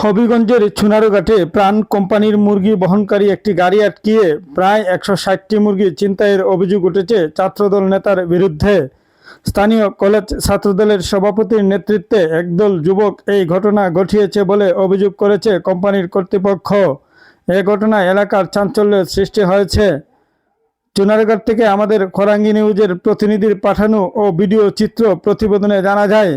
হবিগঞ্জের ছুনারুঘাটে প্রাণ কোম্পানির মুরগি বহনকারী একটি গাড়ি আটকিয়ে প্রায় ১৬০টি মুরগি ছিনতাইয়ের অভিযোগ উঠেছে ছাত্রদল নেতার বিরুদ্ধে। স্থানীয় কলেজ ছাত্রদলের সভাপতির নেতৃত্বে একদল যুবক এই ঘটনা ঘটিয়েছে বলে অভিযোগ করেছে কোম্পানির কর্তৃপক্ষ। এ ঘটনায় এলাকার চাঞ্চল্যের সৃষ্টি হয়েছে। চুনারুঘাট থেকে আমাদের খরাঙ্গি নিউজের প্রতিনিধির পাঠানো ও ভিডিও চিত্র প্রতিবেদনে জানা যায়,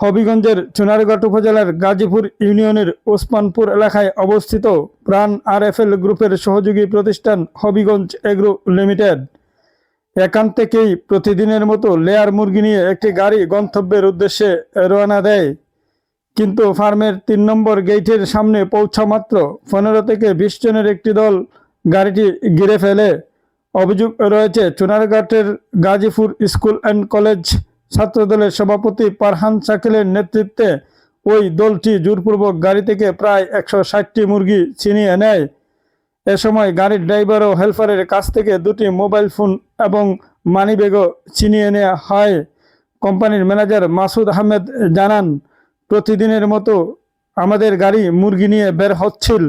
হবিগঞ্জের চুনারুঘাট উপজেলার গাজীপুর ইউনিয়নের ওসমানপুর এলাকায় অবস্থিত প্রাণ আরএফএল গ্রুপের সহযোগী প্রতিষ্ঠান হবিগঞ্জ এগ্রো লিমিটেড এখান থেকেই প্রতিদিনের মতো লেয়ার মুরগি নিয়ে একটি গাড়ি গন্তব্যের উদ্দেশ্যে রওনা দেয়। কিন্তু ফার্মের ৩ নম্বর গেটের সামনে পৌঁছা মাত্র ১৫ থেকে ২০ জনের একটি দল গাড়িটি ঘিরে ফেলে। অভিযোগ রয়েছে, চুনারুঘাটের গাজীপুর স্কুল অ্যান্ড কলেজ ছাত্রদলের সভাপতি ফারহান শাকিলের নেতৃত্বে ওই দলটি জোরপূর্বক গাড়ি থেকে প্রায় ১৬০টি মুরগি ছিনিয়ে নেয়। এ সময় গাড়ির ড্রাইভার ও হেলপারের কাছ থেকে দুটি মোবাইল ফোন এবং মানিব্যাগও ছিনিয়ে নেওয়া হয়। কোম্পানির ম্যানেজার মাসুদ আহমেদ জানান, প্রতিদিনের মতো আমাদের গাড়ি মুরগি নিয়ে বের হচ্ছিল।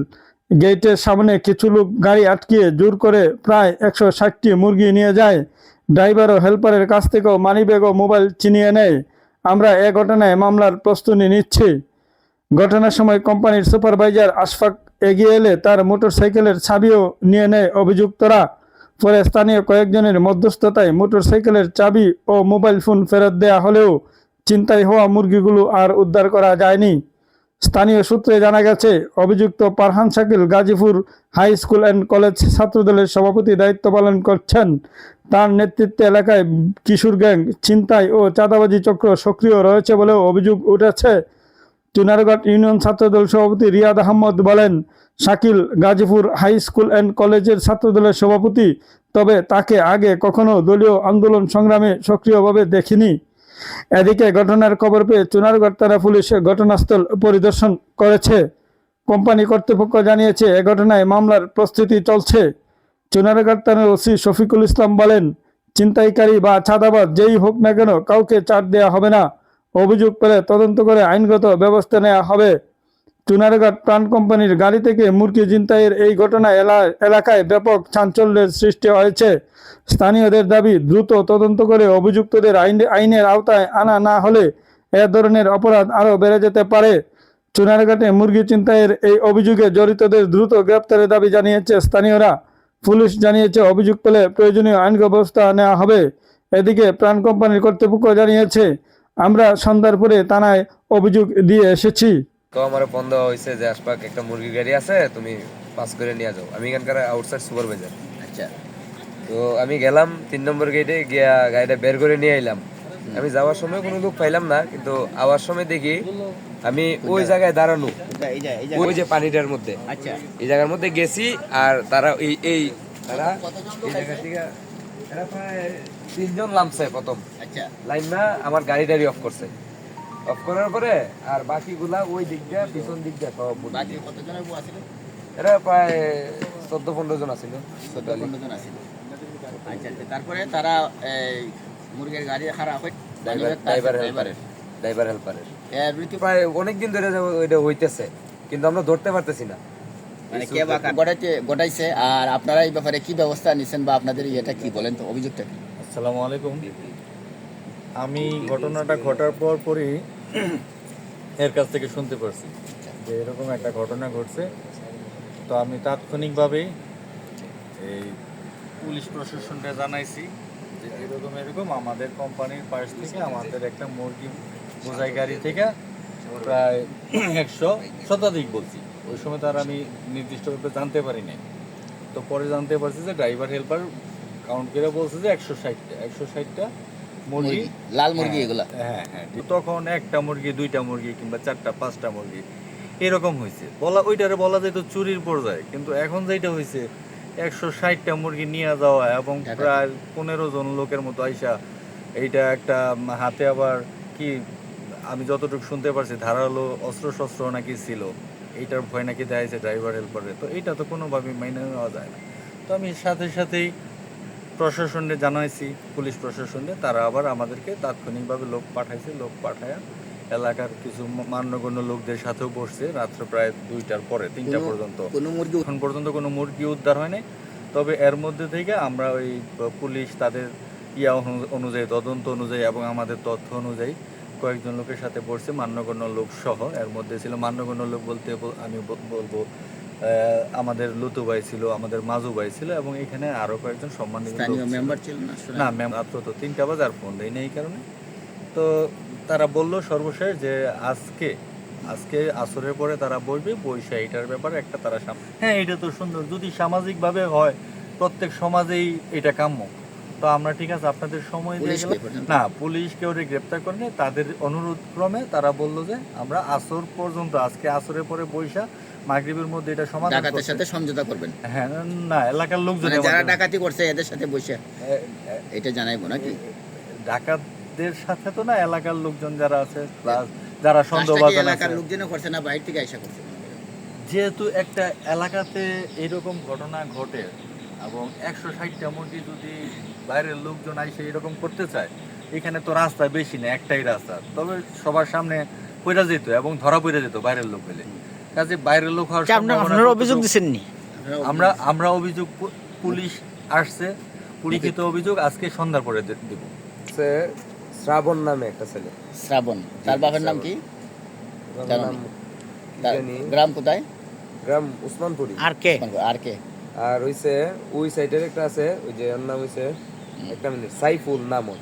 গেটের সামনে কিছু লোক গাড়ি আটকিয়ে জোর করে প্রায় ১৬০টি মুরগি নিয়ে যায়। ড্রাইভার ও হেলপারের কাছ থেকেও মানিব্যাগ ও মোবাইল ছিনিয়ে নেয়। আমরা এ ঘটনায় মামলার প্রস্তুতি নিচ্ছি। ঘটনার সময় কোম্পানির সুপারভাইজার আশফাক এগিয়ে এলে তার মোটরসাইকেলের চাবিও নিয়ে নেয় অভিযুক্তরা। পরে স্থানীয় কয়েকজনের মধ্যস্থতায় মোটরসাইকেলের চাবি ও মোবাইল ফোন ফেরত দেওয়া হলেও ছিনতাই হওয়া মুরগিগুলো আর উদ্ধার করা যায়নি। স্থানীয় সূত্রে জানা গেছে, অভিযুক্ত Farhan Shakil Gazipur high school and college ছাত্রদলের সভাপতি দায়িত্ব পালন করছেন। তার নেতৃত্বে এলাকায় কিশোর গ্যাং, ছিনতাই ও চাঁদাবাজি চক্র সক্রিয় রয়েছে বলেও অভিযোগ উঠেছে। চুনারুঘাট ইউনিয়ন ছাত্রদল সভাপতি রিয়াদ আহমদ বলেন, Shakil Gazipur high school and কলেজের ছাত্রদলের সভাপতি, তবে তাকে আগে কখনো দলীয় আন্দোলন সংগ্রামে সক্রিয়ভাবে দেখিনি। এদিকে ঘটনার খবর পেয়ে চুনারুঘাট থানা পুলিশ ঘটনাস্থল পরিদর্শন করেছে। কোম্পানি কর্তৃপক্ষ জানিয়েছে, এ ঘটনায় মামলার প্রস্তুতি চলছে। চুনারুঘাট থানার ওসি শফিকুল ইসলাম বলেন, ছিনতাইকারী বা চাঁদাবাজ যেই হোক না কেন কাউকে ছাড় দেওয়া হবে না। অভিযোগ পেলে তদন্ত করে আইনগত ব্যবস্থা নেওয়া হবে। চুনারুঘাট প্রাণ কোম্পানির গাড়ি থেকে মুরগি ছিনতাইয়ের এই ঘটনায় এলাকায় ব্যাপক চাঞ্চল্যের সৃষ্টি হয়েছে। স্থানীয়দের দাবি, দ্রুত তদন্ত করে অভিযুক্তদের আইনের আওতায় আনা না হলে এ ধরনের অপরাধ আরও বেড়ে যেতে পারে। চুনারুঘাটে মুরগি ছিনতাইয়ের এই অভিযোগে জড়িতদের দ্রুত গ্রেপ্তারের দাবি জানিয়েছে স্থানীয়রা। পুলিশ জানিয়েছে, অভিযোগ পেলে প্রয়োজনীয় আইনগত ব্যবস্থা নেওয়া হবে। এদিকে প্রাণ কোম্পানির কর্তৃপক্ষ জানিয়েছে, আমরা সন্ধ্যার পরে থানায় অভিযোগ দিয়ে এসেছি। তো আমার ফোন দেওয়া হয়েছে যে আশপাক একটা মুরগির গাড়ি আছে, তুমি পাস করে নিয়ে যাও। আমি এখানকার আউটসাইড সুপারভাইজার। আচ্ছা, তো আমি গেলাম ৩ নম্বর গেটে গিয়া গাড়িটা বের করে নিয়ে এলাম। আমি যাওয়ার সময় কোনো লোক পাইলাম না, কিন্তু আওয়ার সময় দেখি আমি ওই জায়গায় দাঁড়ানো, ওই যে পানিটার মধ্যে, এই জায়গার মধ্যে গেছি। আর তারা তারা এই জায়গা থেকে প্রায় ৩ জন নামছে প্রথম লাইন না, আমার গাড়িটারি অফ করছে। অফ করার পরে আর বাকিগুলা ওই দিক দিয়ে পিছন দিক দিয়ে সব এরা প্রায় ১৪-১৫ জন আছিল। ১৪-১৫ জন আছিল। আচ্ছা, তারপরে তারা মুরগির গাড়ি খারাপ হয়, ড্রাইভার হেল্পারের প্রায় অনেকদিন ধরে ওইটা হইতেছে, কিন্তু আমরা ধরতে পারতেছি না মানে কে বা ঘটাইছে। আর আপনারা এই ব্যাপারে কি ব্যবস্থা নিছেন বা আপনাদের এটা কি বলেন তো, অভিযোগটা কি? আসসালামু আলাইকুম। আমি ঘটনাটা ঘটার পরই এর কাছ থেকে শুনতে পারছি যে এরকম একটা ঘটনা ঘটছে। তো আমি তাৎক্ষণিকভাবেই এই পুলিশ প্রশাসনকে জানাইছি যে এরকম আমাদের কোম্পানির পাশ থেকে আমাদের একটা মুরগি বোঝাই গাড়ি থেকে প্রায় ১০০ শতাধিক বলছি। ওই সময় তার আমি নির্দিষ্টভাবে জানতে পারি নাই। তো পরে জানতে পারছি যে ড্রাইভার হেল্পার কাউন্ট করে বলছে যে ১৬০টা মুরগি, লাল মুরগি এগুলা। হ্যাঁ, তখন একটা মুরগি, 2টা মুরগি কিংবা 4টা 5টা মুরগি এরকম হয়েছে। ওইটারে বলা যায় তো চুরির পর্যায়ে, কিন্তু এখন যেটা হয়েছে ১৬০টা মুরগি নিয়ে যাওয়া এবং প্রায় 15 জন লোকের মতো আইসা, এইটা একটা হাতে আবার কি, আমি যতটুকু শুনতে পারছি ধারালো অস্ত্র নাকি ছিল। এইটার ভয় নাকি দেওয়া হয়েছে ড্রাইভার হেল্পারে। তো এইটা তো কোনোভাবেই মেনে নেওয়া যায় না। তো আমি সাথেই প্রশাসনে জানাইছি, পুলিশ প্রশাসনে, তারা আবার আমাদেরকে তাৎক্ষণিকভাবে লোক পাঠাইয়া এলাকার কিছু মান্যগণ্য লোকদের সাথেও বসছে রাত্রে প্রায় 2টার পরে 3টা পর্যন্ত। কোনো মুরগি এখন পর্যন্ত কোনো মুরগি উদ্ধার হয়নি। তবে এর মধ্যে থেকে আমরা ওই পুলিশ তাদের অনুযায়ী, তদন্ত অনুযায়ী এবং আমাদের তথ্য অনুযায়ী কয়েকজন লোকের সাথে বসছে, মান্যগণ্য লোক সহ। এর মধ্যে ছিল মান্যগণ্য লোক বলতে আমি বলবো আমাদের লুতু ভাই ছিল, আমাদের মাজু ভাই ছিল, এবং এখানে আরো কয়েকজন সম্মানিত লোক স্থানীয় ছিল। মেম্বার ছিল না? না ম্যাম, মাত্র তো 3টা বাজে, আর ফোন দেয়নি এই কারণে। তো তারা বলল সর্বশেষ যে আজকে আসরের পরে তারা বসবে, বৈশা এটার ব্যাপারে একটা তারা হ্যাঁ, এটা তো সুন্দর। যদি সামাজিকভাবে হয়, প্রত্যেক সমাজেই এটা কাম্য। তো আমরা ঠিক আছে আপনাদের সময় দিয়ে পুলিশ গেলাম। কি পর্যন্ত? না, পুলিশ কেউ গ্রেপ্তার করেনি। তাদের অনুরোধ ক্রমে তারা বললো যে আমরা আসর পর্যন্ত, আজকে আসরের পরে বৈশা মাগরিবের মধ্যে এটা সমাধান ডাকাতের করতে। সাথে সমঝোতা করবেন? হ্যাঁ, না, এলাকার লোকজন মানে যারা ডাকাতি করছে এদের সাথে বসে এটা জানাইবো নাকি? ডাকাতদের সাথে তো না, এলাকার লোকজন যারা আছে, প্লাস যারা কাজটা কি সন্দেহভাজন এলাকার আছে। লোকজনও করছে না বাইরে থেকে আইসা করছে? যেহেতু একটা এলাকাতে এরকম ঘটনা ঘটে এবং 160টা মুরগি যদি বাইরের লোকজন আইসে এরকম করতে চায়, এখানে তো রাস্তা বেশি না, একটাই রাস্তা, তবে সবার সামনে পড়ে যেত এবং ধরা পড়ে যেত বাইরের লোক হলে। কাজে বাইরের লোক হওয়ার সম্ভাবনা আপনারা অভিযোগ দিচ্ছেননি? আমরা অভিযোগ, পুলিশ আসছে, লিখিত অভিযোগ আজকে সন্ধ্যার পরে দেব। সে শ্রাবণ নামে একটা ছেলে, শ্রাবণ, তার বাপের নাম কি? ওর নাম তার জানি, গ্রাম কোথায়? গ্রাম উসমানপুরি। আর কে? আর কে? আর হইছে ওই সাইডের একটা আছে, ওই যে ওর নাম হইছে, একটা মিনিট, সাইফুল নাম ওর।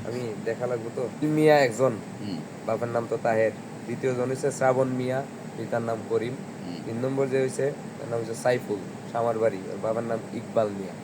আমি দেখা লাগবো তো। মিয়া একজন, হুম, বাবার নাম তো তাহের। দ্বিতীয় জন হইছে শ্রাবণ মিয়া, পিতার নাম করিম। 3 নম্বর যে হইছে তার নাম হইছে সাইফুল, সামার বাড়ি, ওর বাবার নাম ইকবাল মিয়া।